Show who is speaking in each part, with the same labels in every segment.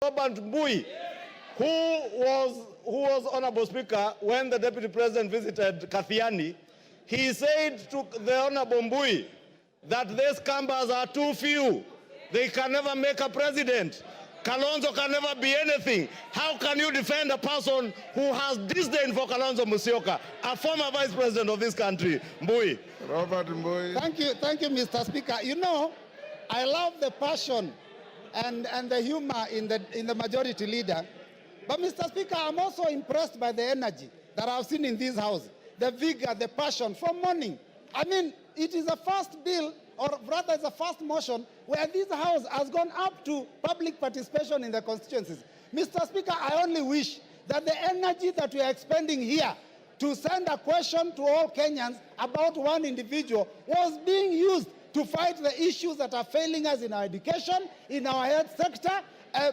Speaker 1: Robert Mbui, who was Honorable Speaker when the Deputy President visited Kathiani, he said to the Honorable Mbui that these Kambas are too few. They can never make a president. Kalonzo can never be anything. How can you defend a person who has disdain for Kalonzo Musyoka, a former vice president of this country? Mbui.
Speaker 2: Robert Mbui.
Speaker 3: Thank you, Mr. Speaker. You know, I love the passion and the humor in the majority leader. But Mr. Speaker, I'm also impressed by the energy that I've seen in this house, the vigor, the passion from morning. I mean, it is a first bill, or rather it's a first motion, where this house has gone up to public participation in the constituencies. Mr. Speaker, I only wish that the energy that we are expending here to send a question to all Kenyans about one individual was being used to fight the issues that are failing us in our education, in our health sector.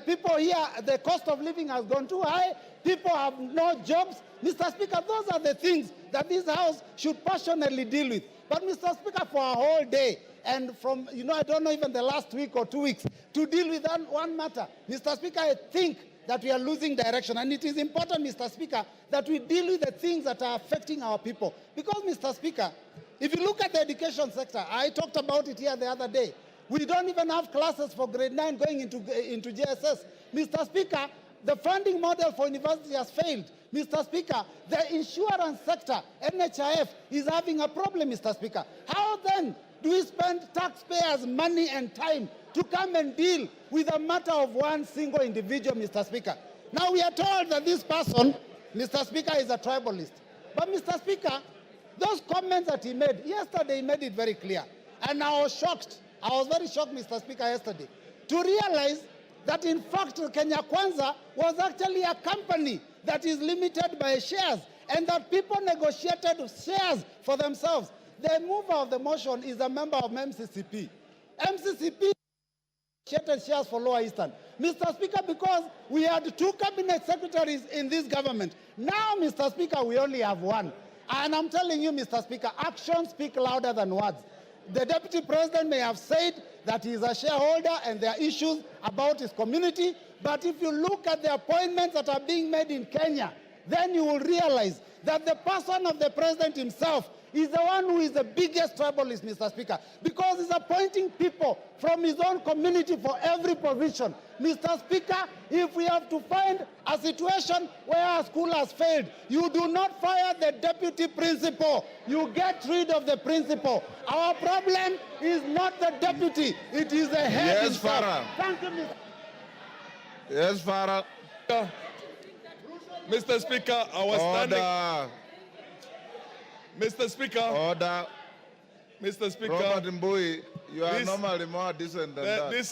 Speaker 3: People here, the cost of living has gone too high. People have no jobs. Mr. Speaker, those are the things that this House should passionately deal with. But Mr. Speaker, for a whole day, and from, I don't know, even the last week or 2 weeks, to deal with one matter, Mr. Speaker, I think that we are losing direction. And it is important, Mr. Speaker, that we deal with the things that are affecting our people. Because, Mr. Speaker, if you look at the education sector, I talked about it here the other day. We don't even have classes for grade 9 going into JSS. Mr. Speaker, the funding model for university has failed. Mr. Speaker, the insurance sector, NHIF, is having a problem, Mr. Speaker. How then do we spend taxpayers' money and time to come and deal with a matter of one single individual, Mr. Speaker? Now we are told that this person, Mr. Speaker, is a tribalist. But Mr. Speaker, those comments that he made, yesterday he made it very clear. And I was shocked. I was very shocked, Mr. Speaker, yesterday, to realize that in fact Kenya Kwanza was actually a company that is limited by shares and that people negotiated shares for themselves. The mover of the motion is a member of MCCP. MCCP negotiated shares for Lower Eastern. Mr. Speaker, because we had 2 cabinet secretaries in this government. Now, Mr. Speaker, we only have 1. And I'm telling you, Mr. Speaker, actions speak louder than words. The Deputy President may have said that he is a shareholder and there are issues about his community, but if you look at the appointments that are being made in Kenya, then you will realize that the person of the President himself is the one who is the biggest tribalist, Mr. Speaker, because he's appointing people from his own community for every position. Mr. Speaker, if we have to find a situation where a school has failed, you do not fire the deputy principal. You get rid of the principal. Our problem is not the deputy. It is the head himself.
Speaker 2: Farah.
Speaker 3: Thank you, Mr.
Speaker 2: Yes, Farah.
Speaker 1: Mr. Speaker, I was standing.
Speaker 2: Order.
Speaker 1: Mr. Speaker.
Speaker 2: Order.
Speaker 1: Mr. Speaker.
Speaker 2: Robert Mbui, you are
Speaker 1: this,
Speaker 2: normally more decent than that.
Speaker 1: This